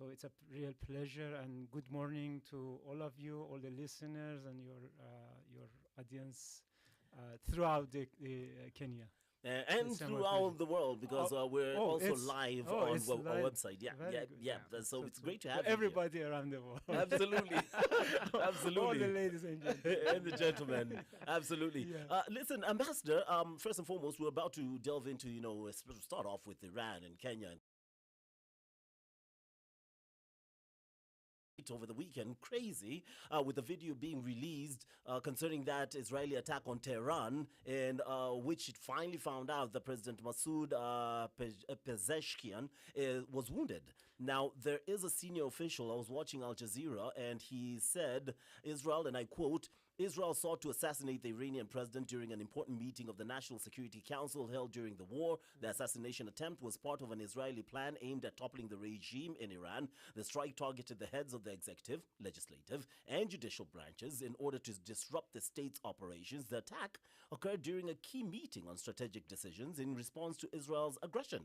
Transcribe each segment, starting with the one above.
So it's a real pleasure and good morning to all of you, all the listeners, and your audience throughout Kenya. And It's my pleasure. throughout the world, Oh, because we're oh, also live on it's our live. website. Yeah, Very yeah, good. yeah. Yeah. So So it's great to to have you here. everybody around the world, Absolutely, all the absolutely. ladies and gentlemen. And the gentleman, absolutely. Yeah. Listen, Ambassador. First and foremost, we're about to delve into, start off with Iran and Kenya over the weekend. Crazy, with the video being released concerning that Israeli attack on Tehran, and which it finally found out that President Masoud Pezeshkian was wounded. Now, there is a senior official. I was watching Al Jazeera, and he said Israel, and I quote, Israel sought to assassinate the Iranian president during an important meeting of the National Security Council held during the war. The assassination attempt was part of an Israeli plan aimed at toppling the regime in Iran. The strike targeted the heads of the executive, legislative, and judicial branches in order to disrupt the state's operations. The attack occurred during a key meeting on strategic decisions in response to Israel's aggression.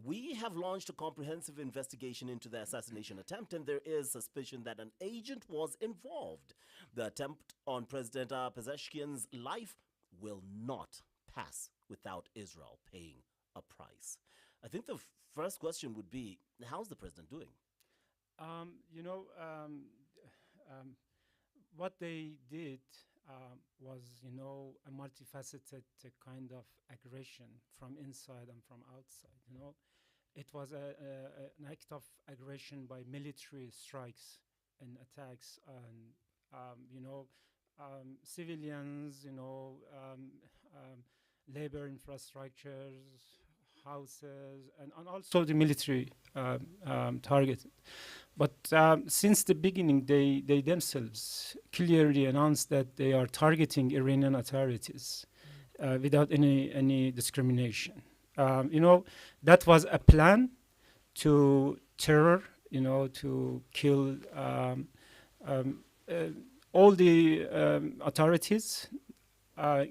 We have launched a comprehensive investigation into the assassination attempt, and there is suspicion that an agent was involved. The attempt on President Pezeshkian's life will not pass without Israel paying a price. I think the first question would be, how's the president doing? Um, you know, um, um, what they did was, a multifaceted kind of aggression from inside and from outside. It was an act of aggression by military strikes and attacks on, civilians, labor infrastructures, houses, and also the military target. But since the beginning, they themselves clearly announced that they are targeting Iranian authorities without any discrimination. That was a plan to terror, to kill um, uh, all the authorities,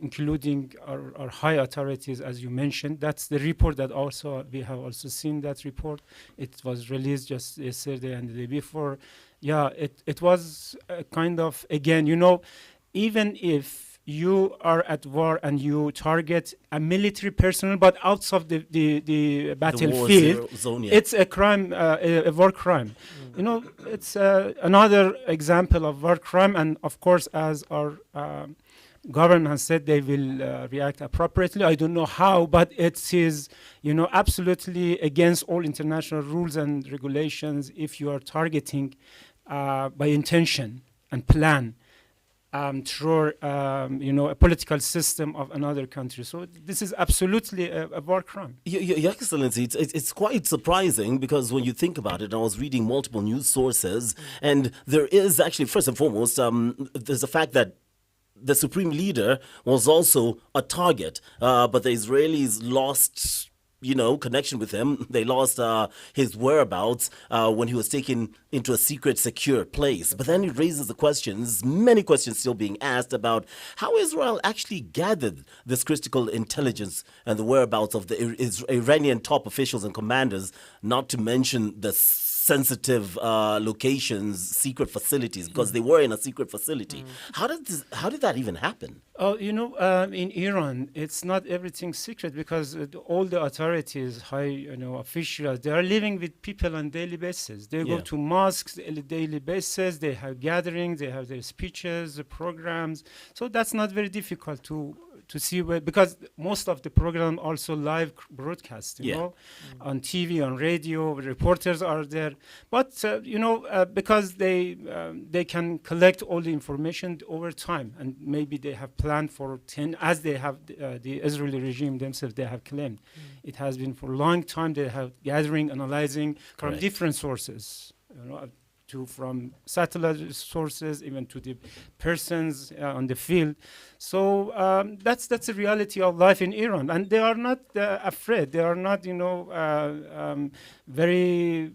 including our high authorities, as you mentioned. That's the report that also we have also seen that report. It was released just yesterday and the day before. Yeah, it was a kind of, again, even if you are at war and you target a military personnel, but outside of the battlefield, Zone, yeah. it's a crime, a war crime. It's another example of war crime, and of course, as our government has said, they will react appropriately. I don't know how, but it is, absolutely against all international rules and regulations if you are targeting by intention and plan through, a political system of another country. So this is absolutely a war crime. Your Excellency, it's quite surprising, because when you think about it, I was reading multiple news sources, and there is actually, first and foremost, there's the fact that the supreme leader was also a target, but the Israelis lost, connection with him. They lost his whereabouts when he was taken into a secret, secure place. But then it raises the questions, many questions still being asked, about how Israel actually gathered this critical intelligence and the whereabouts of the Iranian top officials and commanders, not to mention the sensitive locations, secret facilities, because they were in a secret facility. How did that even happen? Oh, in Iran, it's not everything secret, because all the authorities, high, officials, they are living with people on daily basis. They go Yeah. to mosques on a daily basis. They have gatherings. They have their speeches, the programs. So that's not very difficult to see where, because most of the program also live broadcast, Yeah. on TV, on radio. Reporters are there, but because they can collect all the information over time, and maybe they have planned for 10, as they have the Israeli regime themselves. They have claimed it has been for a long time. They have gathering, analyzing from Correct. different sources. From satellite sources, even to the persons on the field. So that's the reality of life in Iran, and they are not afraid. They are not, very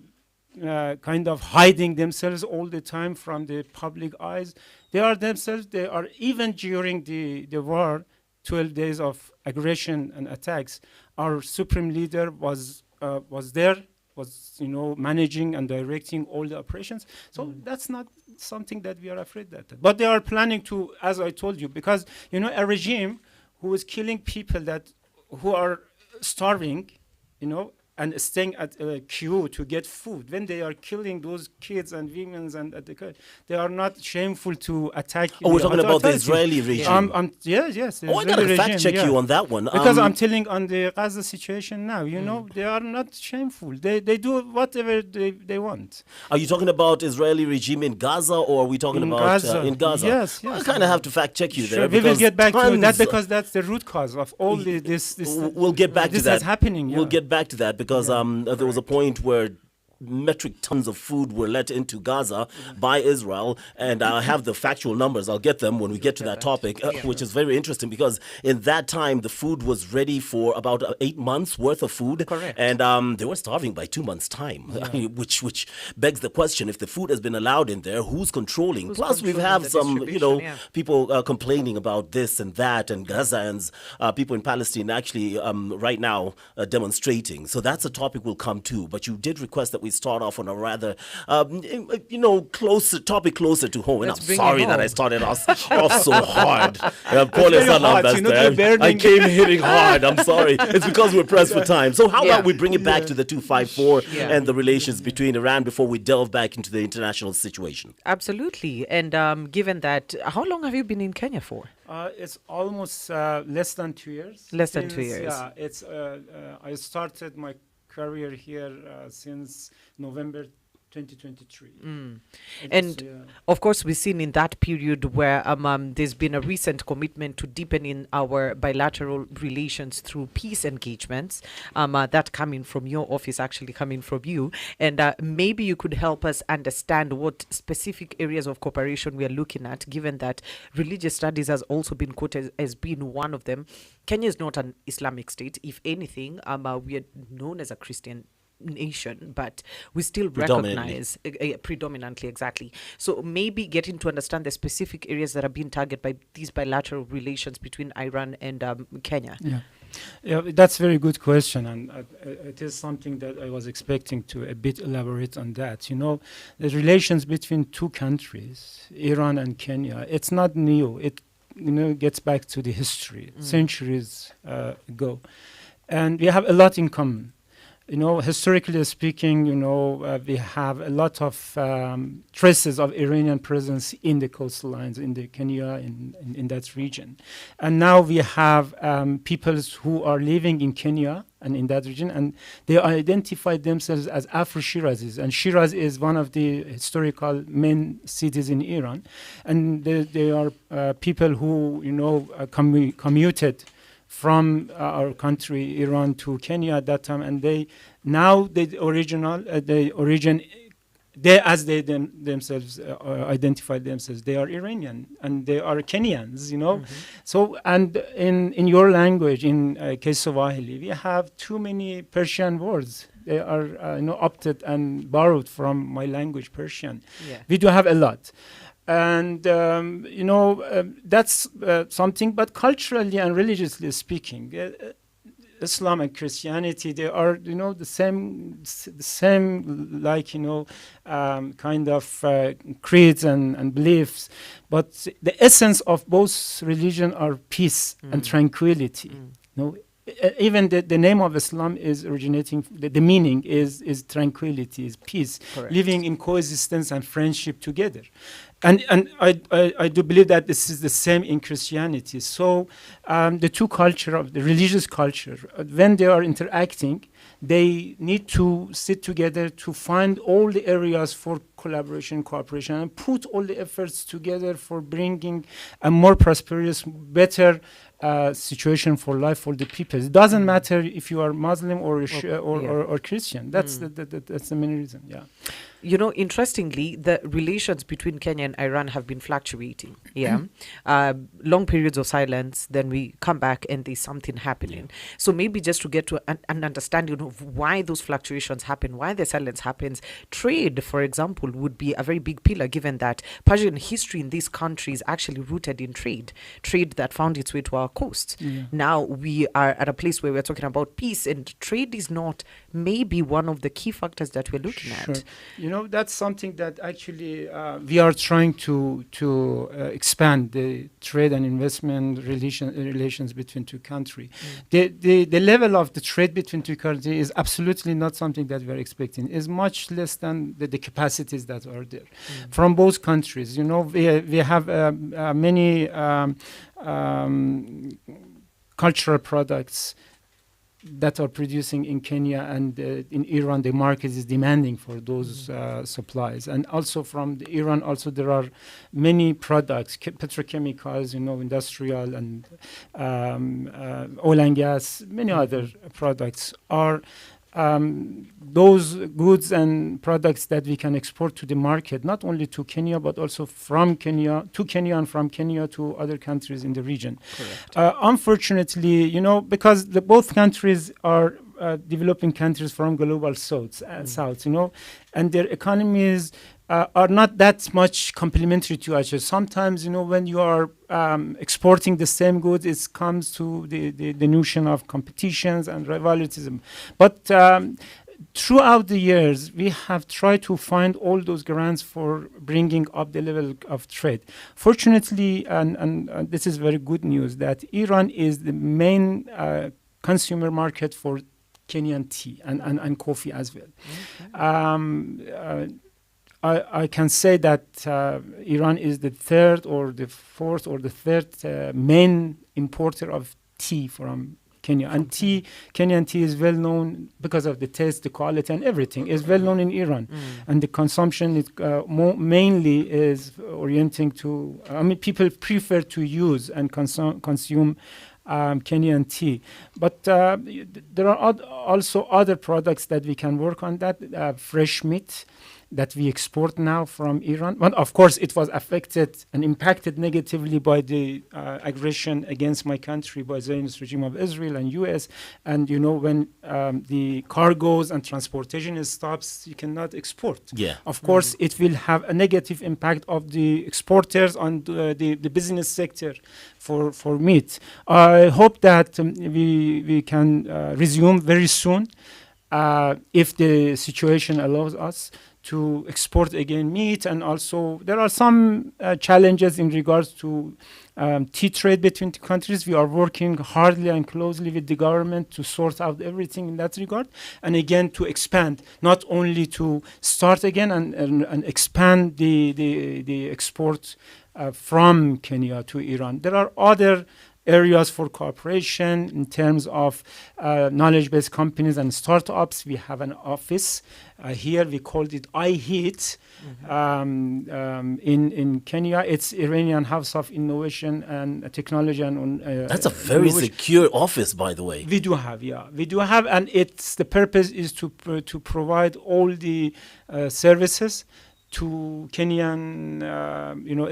kind of hiding themselves all the time from the public eyes. They are themselves. They are, even during the war, 12 days of aggression and attacks. Our supreme leader was there was managing and directing all the operations. So that's not something that we are afraid that. But they are planning to, as I told you, because a regime who is killing people who are starving, and staying at a queue to get food. When they are killing those kids and women they are not shameful to attack. Oh, we're talking about the authorities. Israeli regime. Yes. The Oh, I gotta Israeli fact regime, check yeah. you on that one. Because I'm telling on the Gaza situation now, they are not shameful. They do whatever they want. Are you talking about Israeli regime in Gaza, or are we talking In about Gaza. in Gaza? Yes. I kind of have to fact check you Sure, there. we will because get back to that tons- because that's the root cause of all this. We'll get back to this that. is happening. We'll yeah. get back to that because there was a point where metric tons of food were let into Gaza by Israel, and I have the factual numbers. I'll get them when we get to that topic, which is very interesting because in that time the food was ready for about 8 months worth of food. Correct. And they were starving by 2 months' time, which begs the question: if the food has been allowed in there, who's controlling? Who's Plus, we controlling have the some, distribution, people complaining about this and that, and Gazans, people in Palestine actually right now demonstrating. So that's a topic we'll come to. But you did request that we start off on a rather, closer to home. And Let's I'm bring it sorry that I home. started off so hard. Paul very is not hard, ambassador. the burning- I came hitting hard. I'm sorry. It's because we're pressed for time. So how Yeah. about we bring it back to the 254 Yeah. and the relations between Iran before we delve back into the international situation? Absolutely. And given that, how long have you been in Kenya for? It's almost less than 2 years. Less than 2 years. Yeah, it's. I started my career here since November 2023. And of course, we've seen in that period where there's been a recent commitment to deepening our bilateral relations through peace engagements. That coming from your office, actually coming from you. And maybe you could help us understand what specific areas of cooperation we are looking at, given that religious studies has also been quoted as being one of them. Kenya is not an Islamic state. If anything, we are known as a Christian nation, but we still recognize predominantly, exactly. So maybe getting to understand the specific areas that are being targeted by these bilateral relations between Iran and Kenya. Yeah, that's a very good question, and it is something that I was expecting to a bit elaborate on that. The relations between two countries, Iran and Kenya, it's not new. It gets back to the history, centuries ago, and we have a lot in common. Historically speaking, we have a lot of traces of Iranian presence in the coastlines, in the Kenya, in that region. And now we have peoples who are living in Kenya and in that region, and they identify themselves as Afro-Shirazis. And Shiraz is one of the historical main cities in Iran. And they are people who, commuted from our country, Iran, to Kenya at that time, and they themselves identify themselves, they are Iranian and they are Kenyans, So, and in your language, in Kiswahili, we have too many Persian words. They are opted and borrowed from my language, Persian. Yeah. We do have a lot. And that's something, but culturally and religiously speaking, Islam and Christianity, they are the same like kind of creeds and beliefs, but the essence of both religion are peace and tranquility. Even the name of Islam is originating, the meaning is tranquility, is peace, Correct. living in coexistence and friendship together. And I do believe that this is the same in Christianity. So the two culture of the religious culture, when they are interacting, they need to sit together to find all the areas for collaboration, cooperation, and put all the efforts together for bringing a more prosperous, better situation for life for the people. It doesn't matter if you are Muslim or Christian. That's the main reason. Yeah. Interestingly, the relations between Kenya and Iran have been fluctuating. Yeah. Long periods of silence, then we come back and there's something happening. So maybe just to get to an understanding of why those fluctuations happen, why the silence happens. Trade, for example, would be a very big pillar, given that Persian history in these countries actually rooted in trade that found its way to our coast. Now we are at a place where we're talking about peace, and trade is not may be one of the key factors that we're looking Sure. at. That's something that actually we are trying to expand the trade and investment relations between two countries. The level of the trade between two countries is absolutely not something that we are expecting. It's much less than the capacities that are there from both countries. We have many cultural products that are producing in Kenya, and in Iran the market is demanding for those supplies. And also from Iran also there are many products, petrochemicals, industrial and oil and gas, many other products are those goods and products that we can export to the market, not only to Kenya, but also from Kenya to Kenya and from Kenya to other countries in the region. Unfortunately, because both countries are developing countries from global south, and their economies are not that much complementary to each other. Sometimes, when you are exporting the same goods, it comes to the notion of competitions and rivalism. But throughout the years, we have tried to find all those grants for bringing up the level of trade. Fortunately, and this is very good news, that Iran is the main consumer market for Kenyan tea and coffee as well. I can say that Iran is the third or the fourth or the third main importer of tea from Kenya. And Kenyan tea is well known because of the taste, the quality, and everything. It's well known in Iran. And the consumption is mainly is orienting to, people prefer to use and consume Kenyan tea. But there are also other products that we can work on that, fresh meat that we export now from Iran. Well, of course, it was affected and impacted negatively by the aggression against my country by the Zionist regime of Israel and U.S. And, when the cargoes and transportation stops, you cannot export. Yeah. Of course, it will have a negative impact of the exporters on the business sector for meat. I hope that we can resume very soon if the situation allows us to export again meat. And also there are some challenges in regards to tea trade between the countries. We are working hardly and closely with the government to sort out everything in that regard, and again to expand, not only to start again and expand the export from Kenya to Iran. There are other areas for cooperation in terms of knowledge-based companies and startups. We have an office here. We called it iHeat in Kenya. It's Iranian House of Innovation and Technology. And that's a very secure office, by the way. We do have, and the purpose is to provide all the services to Kenyan,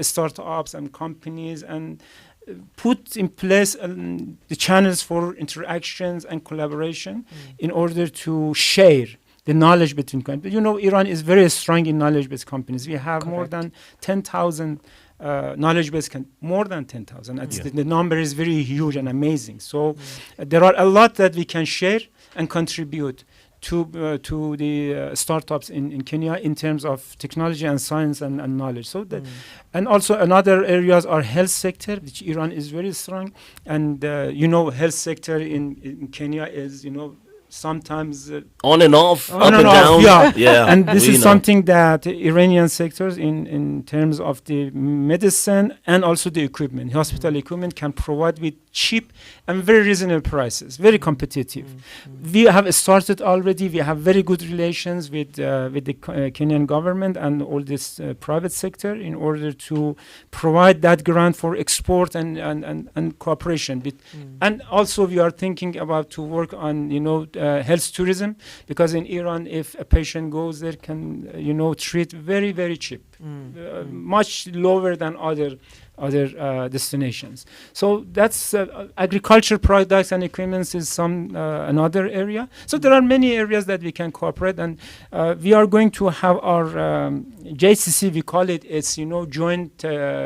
startups and companies, and put in place the channels for interactions and collaboration in order to share the knowledge between countries. Iran is very strong in knowledge-based companies. We have more than 10,000 knowledge-based, more than 10,000. The number is very huge and amazing. So there are a lot that we can share and contribute to the startups in Kenya in terms of technology and science and knowledge. So that, and also another areas are health sector, which Iran is very strong. And health sector in Kenya is sometimes on and off, on up and down. Yeah. And this is something that Iranian sectors in terms of the medicine and also the equipment, hospital equipment, can provide with cheap and very reasonable prices, very competitive. We have started already. We have very good relations with the Kenyan government and all this private sector in order to provide that grant for export and cooperation. And also we are thinking about to work on health tourism, because in Iran, if a patient goes there, can treat very, very cheap, much lower than other destinations. So that's agriculture products and equipments is another area. So there are many areas that we can cooperate, and we are going to have our JCC, we call it, it's joint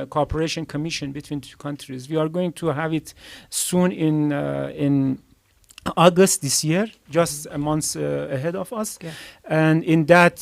cooperation commission between two countries. We are going to have it soon in August this year, just a month ahead of us. Yeah. And in that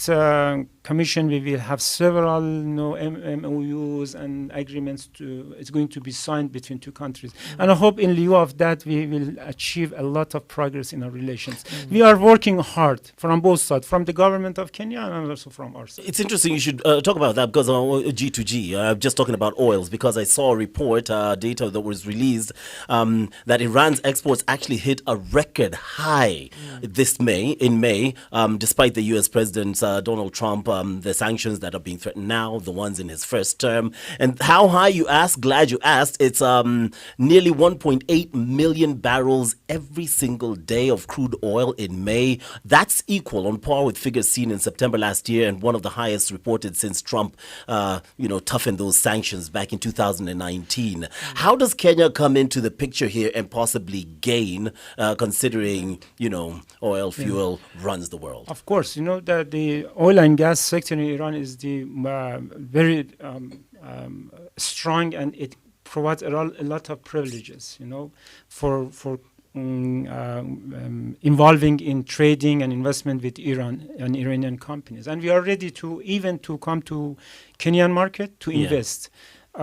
commission, we will have several MOUs and agreements. It's going to be signed between two countries. And I hope in lieu of that, we will achieve a lot of progress in our relations. We are working hard from both sides, from the government of Kenya and also from our side. It's interesting you should talk about that because G2G, just talking about oils, because I saw a report, data that was released, that Iran's exports actually hit a record high in May, despite the U.S. President Donald Trump, the sanctions that are being threatened now, the ones in his first term. And how high, you asked? Glad you asked. It's nearly 1.8 million barrels every single day of crude oil in May. That's equal, on par with figures seen in September last year, and one of the highest reported since Trump, toughened those sanctions back in 2019. How does Kenya come into the picture here and possibly gain, considering, oil fuel runs the world? Of course, that the oil and gas sector in Iran is the very strong, and it provides a lot of privileges, for involving in trading and investment with Iran and Iranian companies. And we are ready to come to Kenyan market to invest.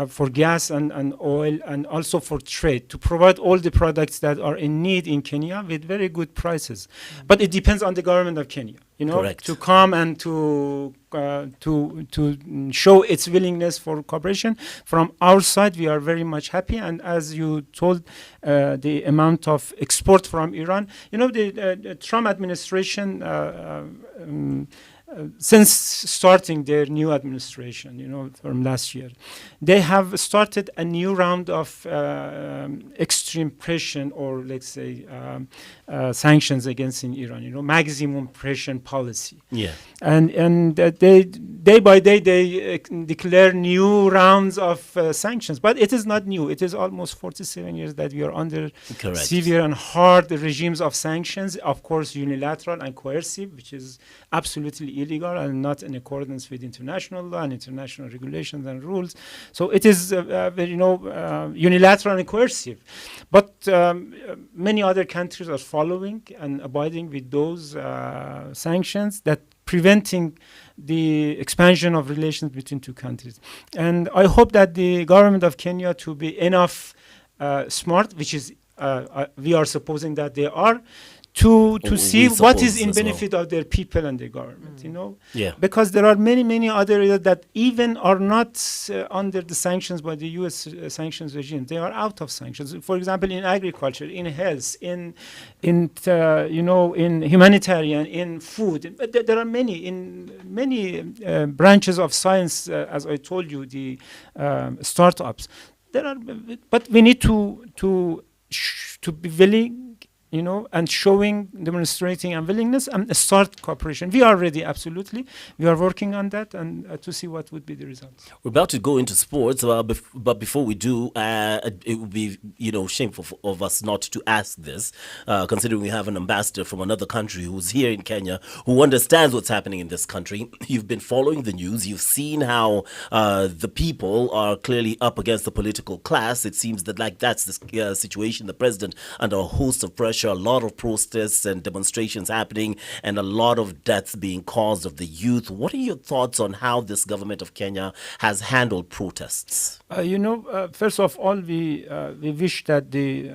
For gas and oil, and also for trade, to provide all the products that are in need in Kenya with very good prices. But it depends on the government of Kenya, Correct. to come and to show its willingness for cooperation. From our side, we are very much happy. And as you told, the amount of export from Iran, the Trump administration, since starting their new administration, from last year, they have started a new round of extreme pressure, or let's say sanctions against in Iran, maximum pressure policy. Yeah. And they day by day they declare new rounds of sanctions, but it is not new. It is almost 47 years that we are under Correct. severe and hard regimes of sanctions, of course unilateral and coercive, which is absolutely illegal and not in accordance with international law and international regulations and rules. So it is unilateral and coercive, but many other countries are following and abiding with those sanctions that preventing the expansion of relations between two countries. And I hope that the government of Kenya to be enough smart, which is we are supposing that they are, to see what is in benefit of their people and their government, Yeah. because there are many other areas that even are not under the sanctions by the U.S. Sanctions regime. They are out of sanctions. For example, in agriculture, in health, in humanitarian, in food. But there are many branches of science, as I told you, the startups. But we need to be willing, and demonstrating unwillingness and start cooperation. We are ready, absolutely. We are working on that, and to see what would be the results. We're about to go into sports, but before we do, it would be shameful of us not to ask this, considering we have an ambassador from another country who's here in Kenya, who understands what's happening in this country. You've been following the news. You've seen how the people are clearly up against the political class. It seems that that's the situation. The president under a host of pressure, a lot of protests and demonstrations happening, and a lot of deaths being caused of the youth. What are your thoughts on how this government of Kenya has handled protests? First of all, we wish that the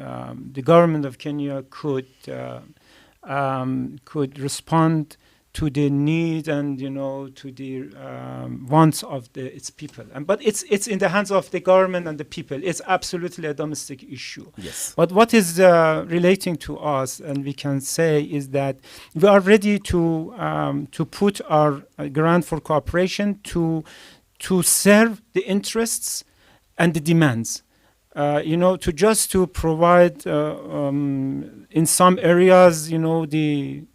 government of Kenya could respond to the need and to the wants of its people. But it's in the hands of the government and the people. It's absolutely a domestic issue. Yes. But what is relating to us, and we can say, is that we are ready to put our grant for cooperation to serve the interests and the demands. To provide in some areas, the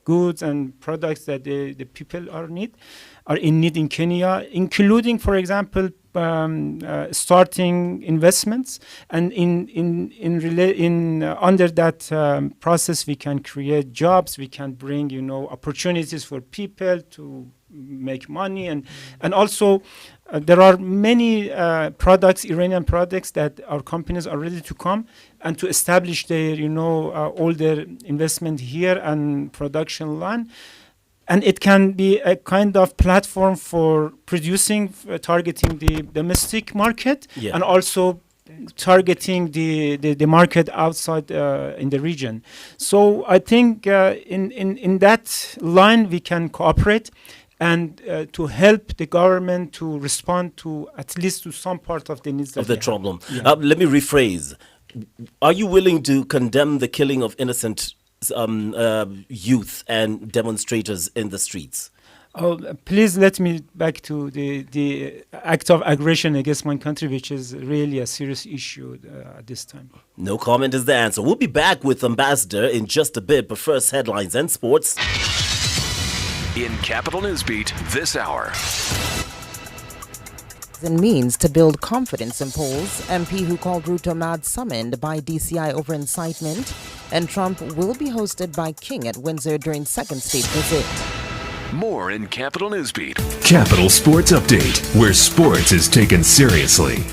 goods and products that the people are in need in Kenya, including, for example, starting investments, and under that process we can create jobs, we can bring opportunities for people to make money, and also there are many products, Iranian products, that our companies are ready to come and to establish their, all their investment here and production line. And it can be a kind of platform for producing, targeting the domestic market, Yeah. and also targeting the market outside in the region. So I think in that line we can cooperate and to help the government to respond to at least to some part of the needs Of that the they have. problem. Yeah. Let me rephrase. Are you willing to condemn the killing of innocent youth and demonstrators in the streets? Oh, please let me back to the act of aggression against my country, which is really a serious issue at this time. No comment is the answer. We'll be back with Ambassador in just a bit, but first, headlines and sports. In Capital Newsbeat this hour. And means to build confidence in polls. MP who called Ruto mad summoned by DCI over incitement. And Trump will be hosted by King at Windsor during second state visit. More in Capital Newsbeat. Capital Sports Update, where sports is taken seriously.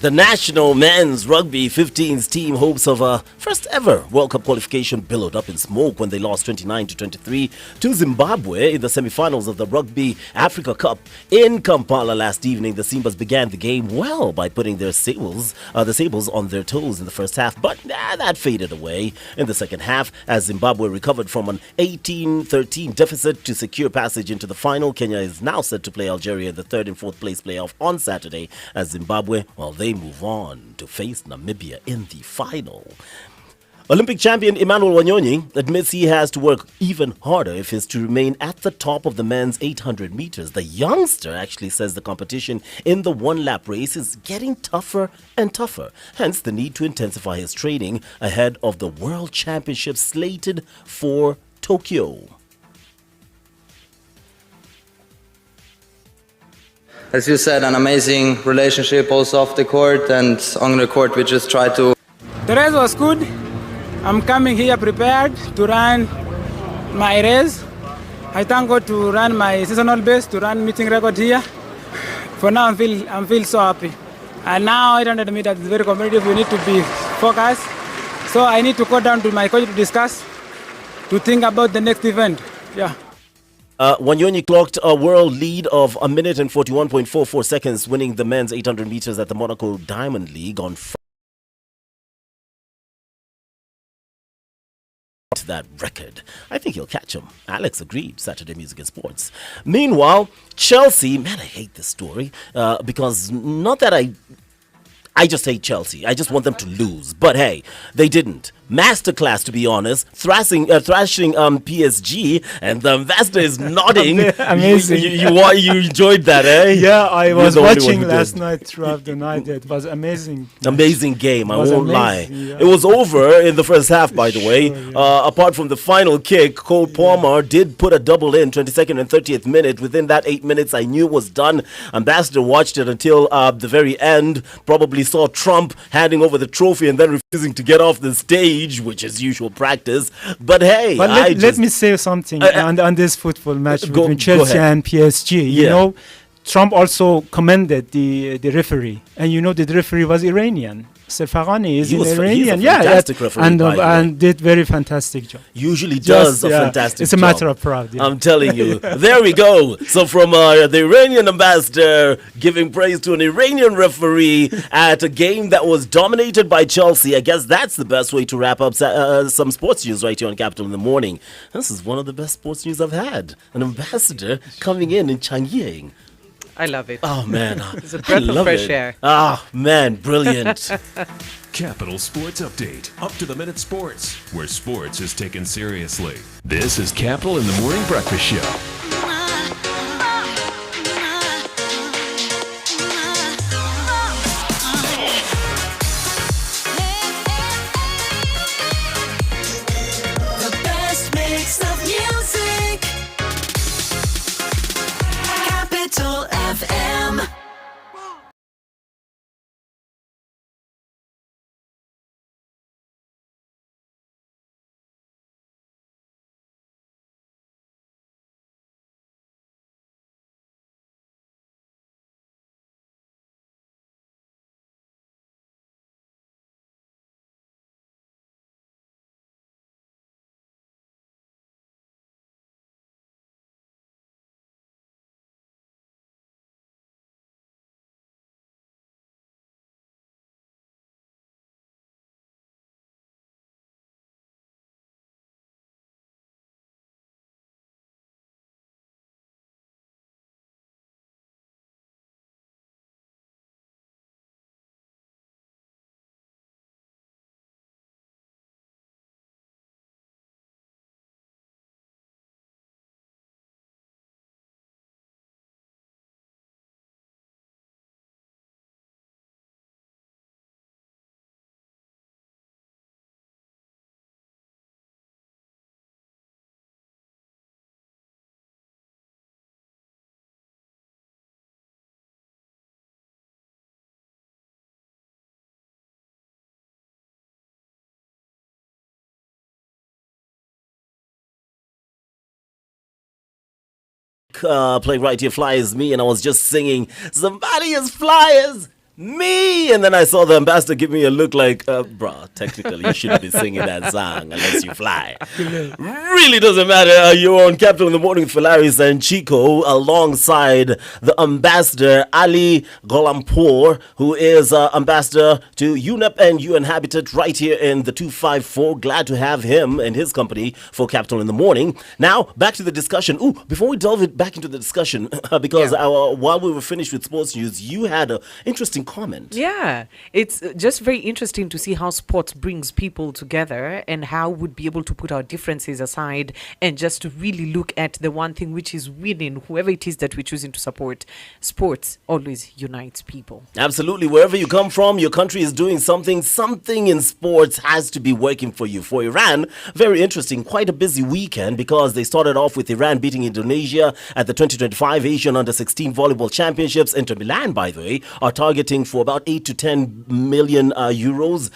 The national men's rugby 15s team hopes of a first ever World Cup qualification billowed up in smoke when they lost 29-23 to Zimbabwe in the semi-finals of the Rugby Africa Cup in Kampala last evening. The Simbas began the game well by putting their Sables on their toes in the first half, but that faded away in the second half as Zimbabwe recovered from an 18-13 deficit to secure passage into the final. Kenya is now set to play Algeria in the third and fourth place playoff on Saturday as Zimbabwe, they move on to face Namibia in the final. Olympic champion Emmanuel Wanyonyi admits he has to work even harder if he is to remain at the top of the men's 800 meters. The youngster actually says the competition in the one-lap race is getting tougher and tougher, hence the need to intensify his training ahead of the World Championships slated for Tokyo. As you said, an amazing relationship also off the court, and on the court we just try to... The race was good. I'm coming here prepared to run my race. I thank God to run my seasonal best, to run meeting record here. For now, I feel so happy. And now 800 meters is very competitive. We need to be focused. So I need to go down to my coach to discuss, to think about the next event. Yeah. Wanyonyi clocked a world lead of 1 minute and 41.44 seconds, winning the men's 800 meters at the Monaco Diamond League on Friday. That record. I think he'll catch him. Alex agreed. Saturday Music and Sports. Meanwhile, Chelsea, man, I hate this story because not that I just hate Chelsea. I just want them to lose. But hey, they didn't. Masterclass, to be honest. Thrashing PSG, and the ambassador is nodding. Amazing. You enjoyed that, eh? Yeah, I You're was the only one watching who last did. night throughout the night. It was amazing. Amazing game, I Was won't lie. amazing, yeah. It was over in the first half, by the way. Apart from the final kick, Cole Palmer did put a double in, 22nd and 30th minute. Within that 8 minutes, I knew it was done. Ambassador watched it until the very end, probably saw Trump handing over the trophy and then refusing to get off the stage, which is usual practice. But hey, But let me say something on this football match go between Chelsea ahead. and PSG. You Yeah. know, Trump also commended the referee, and the referee was Iranian. Serfagani is He was Iranian, he's a fantastic referee, and by the way. and did very fantastic job. usually does Just, a yeah, fantastic It's a job. matter of pride. Yeah. I'm telling you. There we go. So from the Iranian ambassador giving praise to an Iranian referee at a game that was dominated by Chelsea, I guess that's the best way to wrap up some sports news right here on Capital in the Morning. This is one of the best sports news I've had. An ambassador coming in Changyang. I love it. Oh, man. It's a breath I of love fresh it. air. Ah, man, brilliant. Capital Sports Update, up to the minute sports, where sports is taken seriously. This is Capital in the Morning Breakfast Show. playing Right Here Fly Is Me, and I was just singing, somebody as fly as me, and then I saw the ambassador give me a look like, bruh, technically you shouldn't be singing that song unless you fly. Really doesn't matter. You're on Capital in the Morning with Falaris and Chico alongside the ambassador Ali Gholampour, who is ambassador to UNEP and UN Habitat right here in the 254. Glad to have him and his company for Capital in the Morning. Now, back to the discussion. Ooh, before we delve back into the discussion, because while we were finished with sports news, you had an interesting comment. Yeah, it's just very interesting to see how sports brings people together and how we'd be able to put our differences aside and just to really look at the one thing which is winning, whoever it is that we're choosing to support. Sports always unites people. Absolutely. Wherever you come from, your country is doing something. Something in sports has to be working for you. For Iran, very interesting. Quite a busy weekend because they started off with Iran beating Indonesia at the 2025 Asian Under-16 Volleyball Championships. Inter Milan, by the way, are targeting for about 8 to 10 million euros.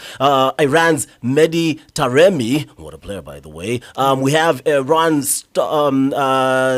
Iran's Mehdi Taremi, what a player, by the way. We have Iran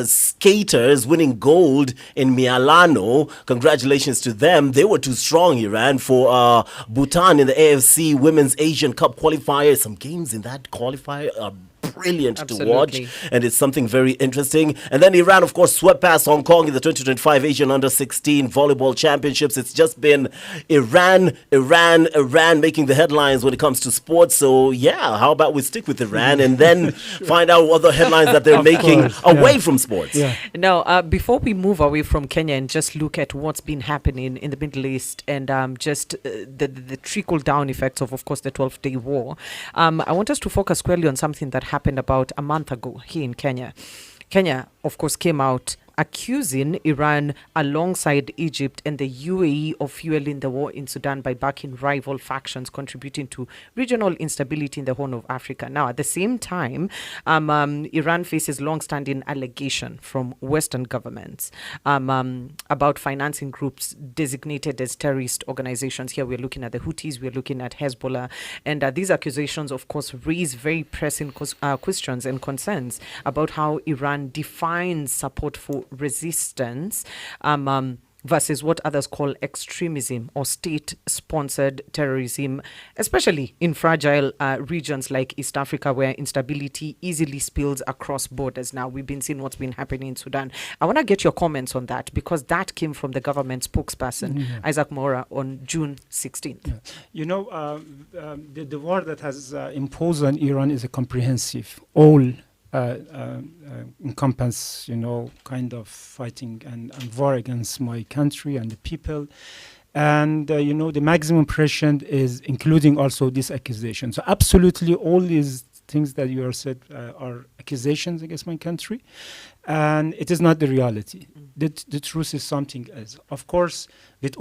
skaters winning gold in Milano. Congratulations to them. They were too strong, Iran, for Bhutan in the AFC Women's Asian Cup qualifier. Some games in that qualifier are brilliant to watch, and it's something very interesting. And then Iran, of course, swept past Hong Kong in the 2025 Asian Under-16 Volleyball Championships. It's just been Iran making the headlines when it comes to sports. So yeah, how about we stick with Iran and then find out what other headlines that they're making away from sports. Now, before we move away from Kenya and just look at what's been happening in the Middle East and just the trickle-down effects of course, the 12-day war, I want us to focus squarely on something that happened about a month ago here in Kenya. Kenya, of course, came out accusing Iran alongside Egypt and the UAE of fueling the war in Sudan by backing rival factions, contributing to regional instability in the Horn of Africa. Now, at the same time, Iran faces long-standing allegation from Western governments about financing groups designated as terrorist organizations. Here we're looking at the Houthis, we're looking at Hezbollah, and these accusations, of course, raise very pressing questions and concerns about how Iran defines support for resistance versus what others call extremism or state-sponsored terrorism, especially in fragile regions like East Africa where instability easily spills across borders. Now, we've been seeing what's been happening in Sudan. I want to get your comments on that because that came from the government spokesperson, Isaac Mora, on June 16th. You know, the war that has imposed on Iran is a comprehensive, all encompass, kind of fighting and war against my country and the people. And, the maximum pressure is including also this accusation. So absolutely all these things that you have said are accusations against my country. And it is not the reality. The truth is something else. Of course, with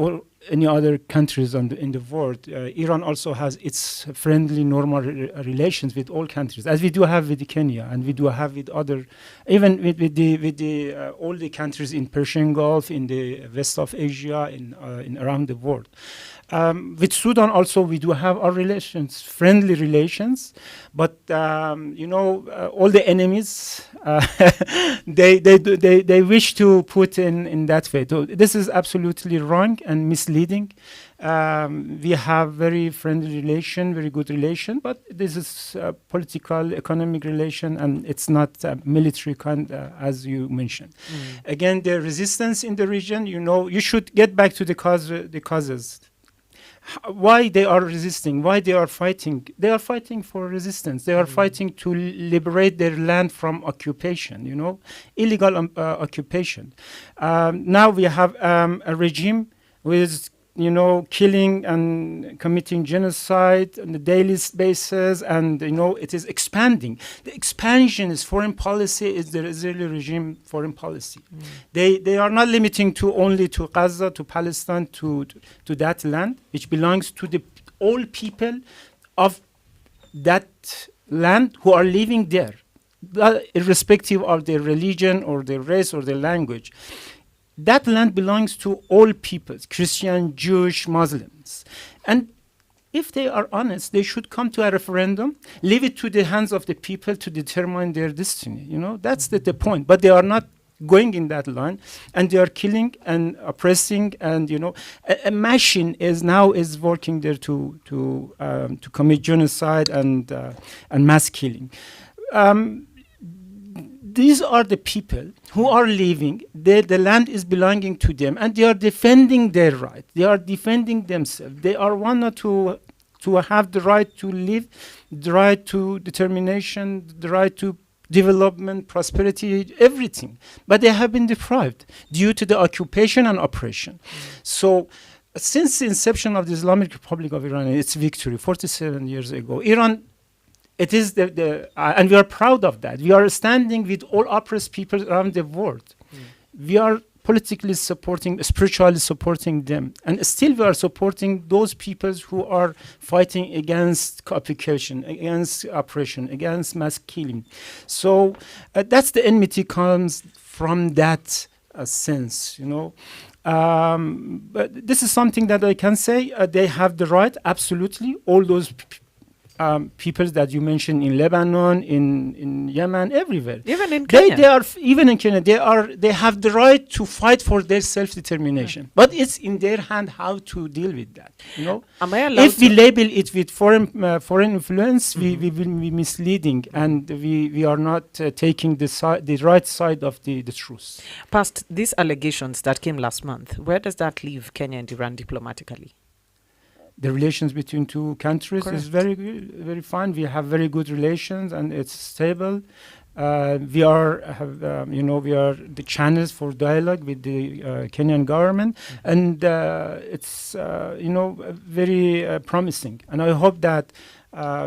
any other countries in the world, Iran also has its friendly, normal relations with all countries, as we do have with Kenya, and we do have with other, even with the all the countries in Persian Gulf, in the west of Asia, in around the world. With Sudan also, we do have our relations, friendly relations, but all the enemies they wish to put in that way. So this is absolutely wrong and misleading. We have very friendly relation, very good relation, but this is political, economic relation, and it's not military kind, as you mentioned. Again, the resistance in the region, you should get back to the causes. Why they are resisting, why they are fighting. They are fighting for resistance. They are fighting to liberate their land from occupation, illegal occupation. Now we have a regime with killing and committing genocide on a daily basis, and it is expanding. The expansion is foreign policy, is the Israeli regime foreign policy. They are not limiting only to Gaza, to Palestine, to that land, which belongs to all people of that land who are living there, irrespective of their religion or their race or their language. That land belongs to all peoples, Christian, Jewish, Muslims. And if they are honest, they should come to a referendum, leave it to the hands of the people to determine their destiny. That's the point. But they are not going in that line, and they are killing and oppressing, and a machine is working there to commit genocide and mass killing. These are the people who are living. The land is belonging to them, and they are defending their right. They are defending themselves. They are wanted to have the right to live, the right to determination, the right to development, prosperity, everything. But they have been deprived due to the occupation and oppression. So since the inception of the Islamic Republic of Iran, its victory 47 years ago, Iran, it is and we are proud of that. We are standing with all oppressed people around the world. We are politically supporting, spiritually supporting them. And still we are supporting those peoples who are fighting against occupation, against oppression, against mass killing. So that's the enmity comes from that sense, But this is something that I can say. They have the right, absolutely. All those people that you mentioned in Lebanon, in Yemen, everywhere. Even in Kenya. Even in Kenya, they have the right to fight for their self-determination. But it's in their hand how to deal with that. Am I allowed if we label it with foreign influence, we will be misleading, and we are not taking the right side of the truth. Past these allegations that came last month, where does that leave Kenya and Iran diplomatically? The relations between two countries is very good, very fine. We have very good relations, and it's stable. We are the channels for dialogue with the Kenyan government, and it's very promising. And I hope that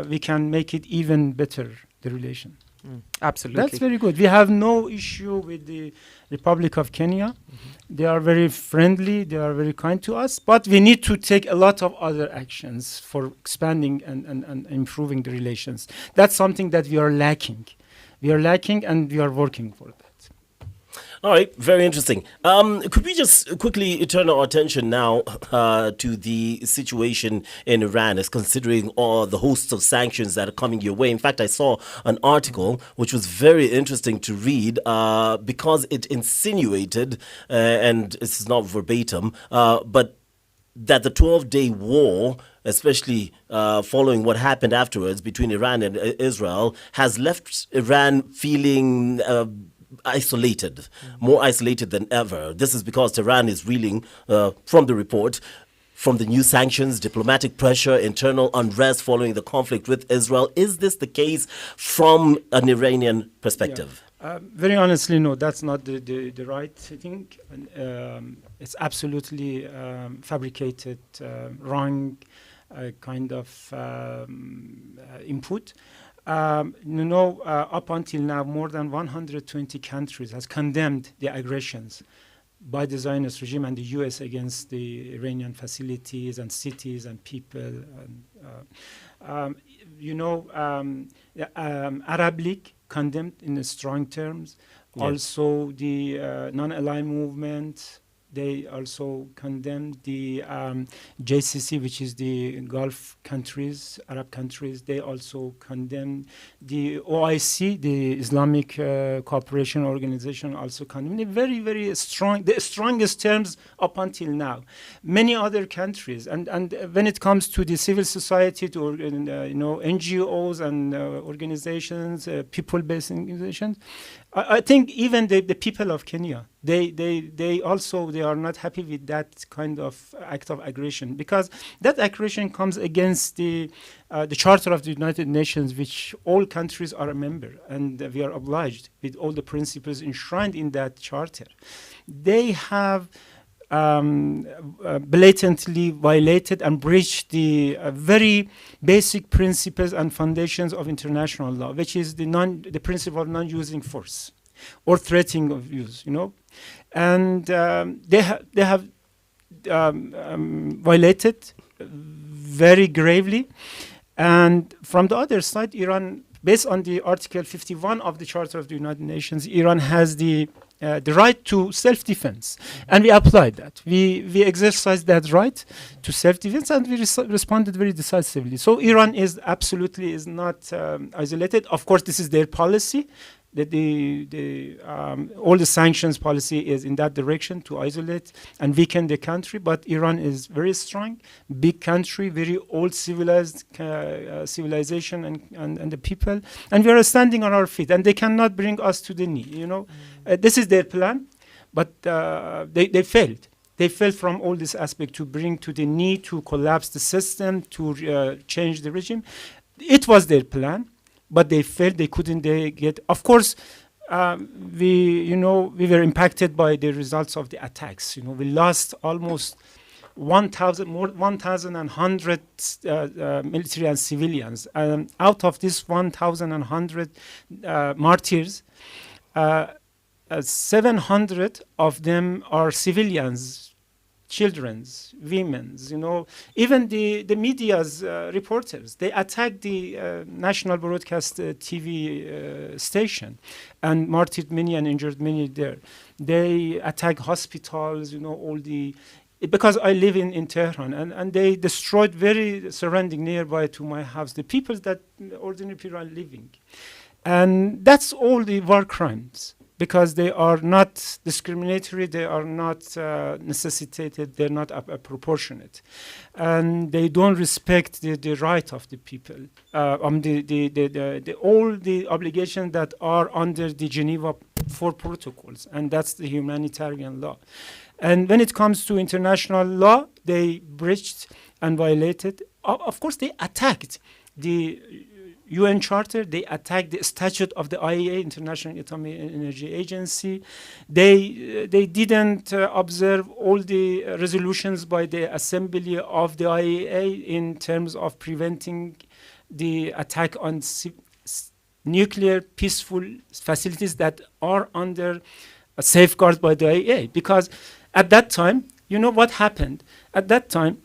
we can make it even better, the relation. Absolutely. That's very good. We have no issue with the Republic of Kenya. They are very friendly. They are very kind to us. But we need to take a lot of other actions for expanding and improving the relations. That's something that we are lacking. We are lacking, and we are working for that. All right, very interesting. Could we just quickly turn our attention now to the situation in Iran, as considering all the hosts of sanctions that are coming your way? In fact, I saw an article which was very interesting to read because it insinuated, and this is not verbatim, but that the 12-day war, especially following what happened afterwards between Iran and Israel, has left Iran feeling isolated, more isolated than ever. This is because Tehran is reeling from the report, from the new sanctions, diplomatic pressure, internal unrest following the conflict with Israel. Is this the case from an Iranian perspective? Yeah. Very honestly, no, that's not the right thing. It's absolutely fabricated, wrong kind of input. Up until now, more than 120 countries has condemned the aggressions by the Zionist regime and the U.S. against the Iranian facilities and cities and people. Arab League condemned in strong terms. Yes. Also, the non-aligned movement, they also condemned the JCC, which is the Gulf countries, Arab countries. They also condemned the OIC, the Islamic Cooperation Organization, also condemned. Very, very strong, the strongest terms up until now. Many other countries, and when it comes to the civil society, to NGOs and organizations, people-based organizations, I think even the people of Kenya, they are not happy with that kind of act of aggression, because that aggression comes against the Charter of the United Nations, which all countries are a member, and we are obliged with all the principles enshrined in that charter. They have blatantly violated and breached the very basic principles and foundations of international law, which is the principle of non-using force or threatening of use, and they have violated very gravely. And from the other side, Iran, based on the Article 51 of the Charter of the United Nations, Iran has the right to self-defense, and we applied that. We exercised that right to self-defense, and we responded very decisively. So Iran is absolutely not isolated. Of course, this is their policy. all the sanctions policy is in that direction to isolate and weaken the country. But Iran is very strong, big country, very old civilization and the people. And we are standing on our feet, and they cannot bring us to the knee. This is their plan, but they failed. They failed from all this aspect to bring to the knee, to collapse the system, to change the regime. It was their plan, but they failed. They couldn't get. Of course, we were impacted by the results of the attacks. We lost almost 1,100 military and civilians. Out of this 1,100 martyrs, 700 of them are civilians, children's, women's, even the media's reporters. They attacked the national broadcast TV station and martyred many and injured many there. They attacked hospitals, because I live in Tehran, and they destroyed very surrounding nearby to my house, the people that ordinary people are living. And that's all the war crimes, because they are not discriminatory, they are not necessitated, they're not proportionate, and they don't respect the right of the people, all the obligations that are under the Geneva 4 protocols, and that's the humanitarian law. And when it comes to international law, they breached and violated. Of course, they attacked the UN Charter, they attacked the statute of the IAEA, International Atomic Energy Agency. They didn't observe all the resolutions by the Assembly of the IAEA in terms of preventing the attack on nuclear peaceful facilities that are under a safeguard by the IAEA. Because at that time, what happened? At that time,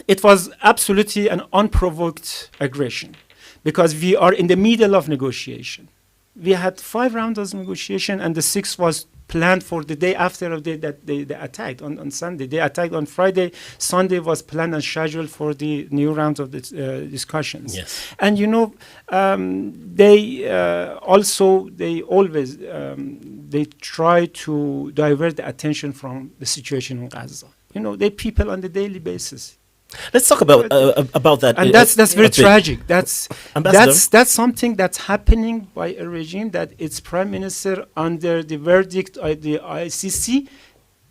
it was absolutely an unprovoked aggression, because we are in the middle of negotiation. We had 5 rounds of negotiation, and the 6th was planned for the day after that they attacked on Sunday. They attacked on Friday. Sunday was planned and scheduled for the new rounds of the discussions. Yes. And they always they try to divert the attention from the situation in Gaza. They people on the daily basis. Let's talk about that. And that's very tragic. That's something that's happening by a regime that its prime minister, under the verdict of the ICC,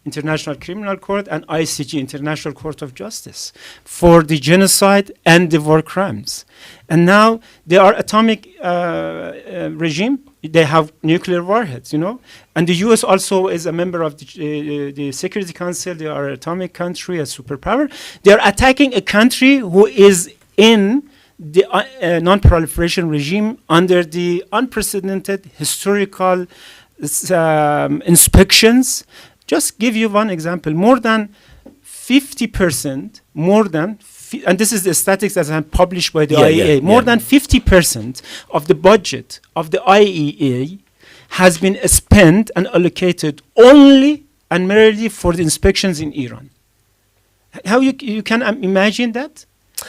International Criminal Court, and ICJ, International Court of Justice, for the genocide and the war crimes. And now they are atomic regime. They have nuclear warheads, And the U.S. also is a member of the Security Council. They are an atomic country, a superpower. They are attacking a country who is in the non-proliferation regime under the unprecedented historical inspections. Just give you one example. More than 50%, and this is the statistics that are published by the IAEA, more than 50% of the budget of the IAEA has been spent and allocated only and merely for the inspections in Iran. How you can imagine that?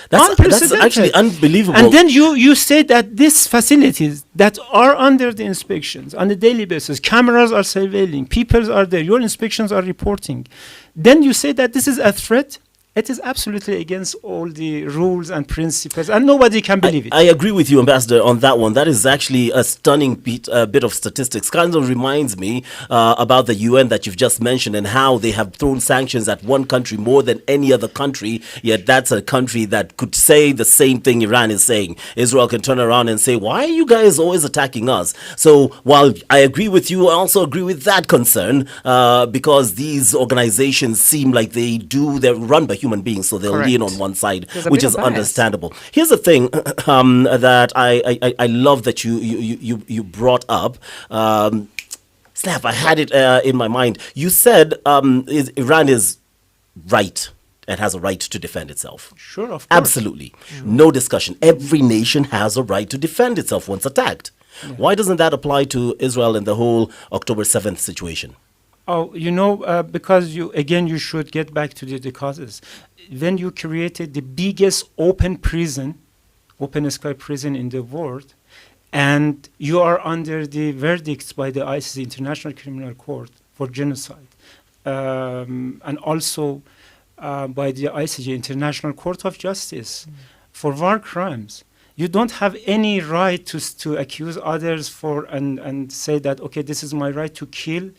That's actually unbelievable. And then you say that these facilities that are under the inspections on a daily basis, cameras are surveilling, people are there, your inspections are reporting. Then you say that this is a threat. It is absolutely against all the rules and principles, and nobody can believe it. I agree with you, Ambassador, on that one. That is actually a stunning bit of statistics. Kind of reminds me about the UN that you've just mentioned, and how they have thrown sanctions at one country more than any other country, yet that's a country that could say the same thing Iran is saying. Israel can turn around and say, why are you guys always attacking us? So while I agree with you, I also agree with that concern, because these organizations seem like they're run by human beings, so they'll lean on one side, which is understandable. Here's the thing that I love that you brought up. Snap, I had it in my mind. You said Iran is right and has a right to defend itself. Sure, of course. Absolutely. No discussion. Every nation has a right to defend itself once attacked. Why doesn't that apply to Israel in the whole October 7th situation? Oh, because you should get back to the causes. When you created the biggest open sky prison in the world, and you are under the verdicts by the ICC, International Criminal Court, for genocide, and also by the ICJ, International Court of Justice, for war crimes. You don't have any right to accuse others for and say that, okay, this is my right to kill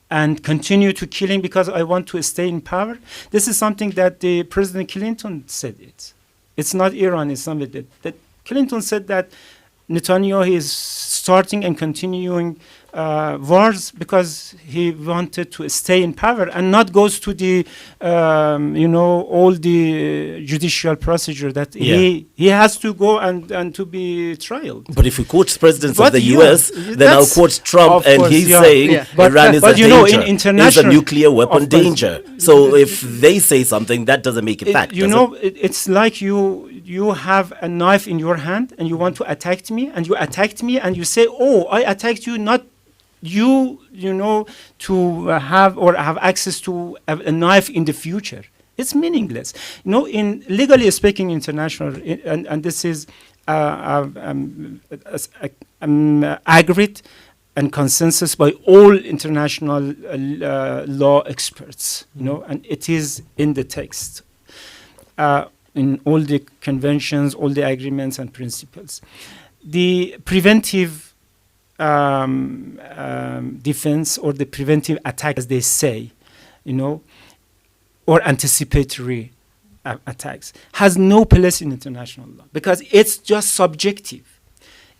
and continue to killing because I want to stay in power. This is something that the President Clinton said it. It's not Iran, it's somebody that Clinton said that Netanyahu is starting and continuing wars because he wanted to stay in power and not goes to the, all the judicial procedure that he has to go and to be trialed. But if we quote presidents But of the yeah, US, then I'll quote Trump, of and course, he's yeah. saying Yeah. Iran is a but you know, danger, in international- is a nuclear weapon of course. danger. So if they say something, that doesn't make it fact. does it? It's like you have a knife in your hand and you want to attack me, and you attacked me, and you say, "Oh, I attacked you, not you to have access to a knife in the future." It's meaningless. In legally speaking, international, and this is agreed and consensus by all international law experts, and it is in the text, in all the conventions, all the agreements and principles. The preventive defense or the preventive attack, as they say, or anticipatory attacks, has no place in international law because it's just subjective.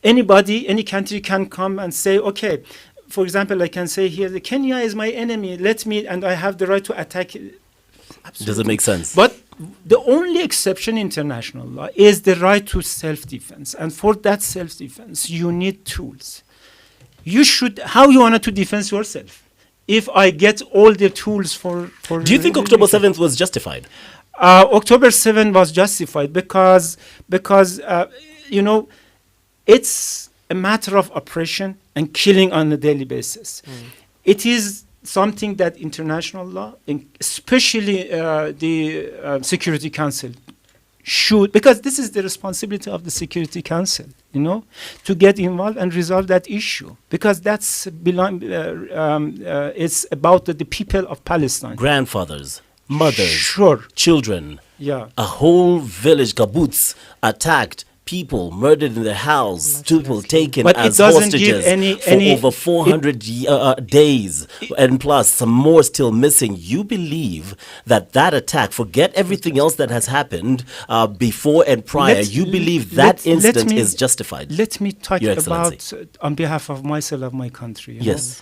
Anybody, any country can come and say, okay, for example, I can say here, Kenya is my enemy, and I have the right to attack it. Does it make sense? But the only exception in international law is the right to self-defense. And for that self-defense, you need tools. How you want to defend yourself? If I get all the tools for Do you think October 7th was justified? October 7th was justified because it's a matter of oppression and killing on a daily basis. It is something that international law, especially the Security Council, should, because this is the responsibility of the Security Council, to get involved and resolve that issue, because it's about the people of Palestine. Grandfathers, mothers, Sure. children, Yeah. a whole village, kibbutz, attacked, people murdered in their house, people taken But it as doesn't give hostages for any- over 400 days, and plus some more still missing. You believe that attack, forget everything else that has happened before and prior, you believe that incident is justified? Let me talk Your about, Excellency. on behalf of myself, of my country. Yes.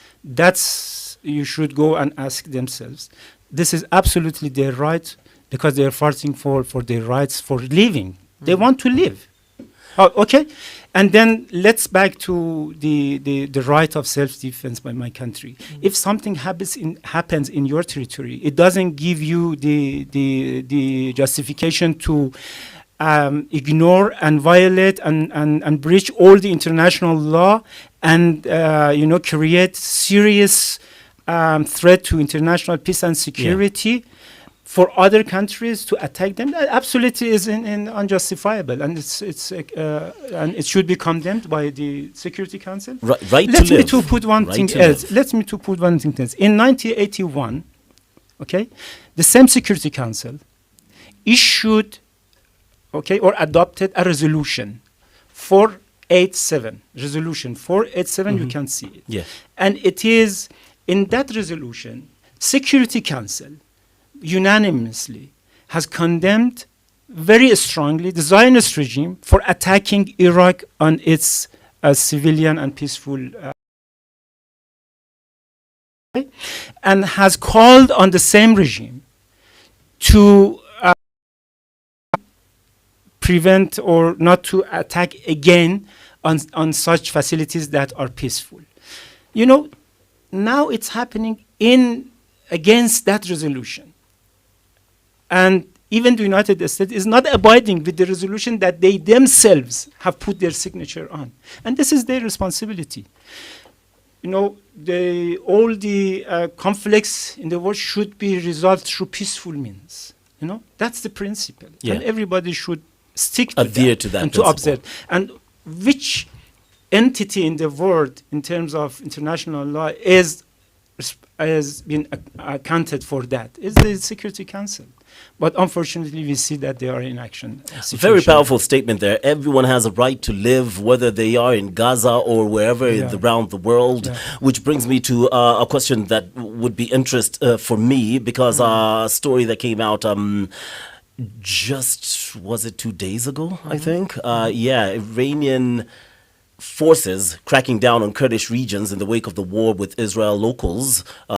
You should go and ask themselves. This is absolutely their right, because they are fighting for their rights for living. They want to live. Oh, okay, and then let's back to the right of self-defense by my country. If something happens in your territory, it doesn't give you the justification to ignore and violate and breach all the international law and create serious threat to international peace and security. For other countries to attack them, that absolutely is unjustifiable, and and it should be condemned by the Security Council. Right Let to me live. to put one Right thing to else. live. Let me to put one thing else. In 1981, okay, the same Security Council issued, or adopted a resolution 487. Resolution 487. You can see it. Yeah. And it is in that resolution, Security Council unanimously has condemned very strongly the Zionist regime for attacking Iraq on its civilian and peaceful and has called on the same regime to prevent or not to attack again on such facilities that are peaceful. Now it's happening against that resolution. And even the United States is not abiding with the resolution that they themselves have put their signature on. And this is their responsibility. All the conflicts in the world should be resolved through peaceful means. That's the principle. Yeah. And everybody should stick to Adhere that to that and to principle. observe. And which entity in the world in terms of international law has been accounted for that is the Security Council. But unfortunately, we see that they are in action. Very powerful statement there. Everyone has a right to live, whether they are in Gaza or wherever around the world. Which brings me to a question that would be interest for me, because a story that came out just, was it 2 days ago, I think? Iranian forces cracking down on Kurdish regions in the wake of the war with Israel. Locals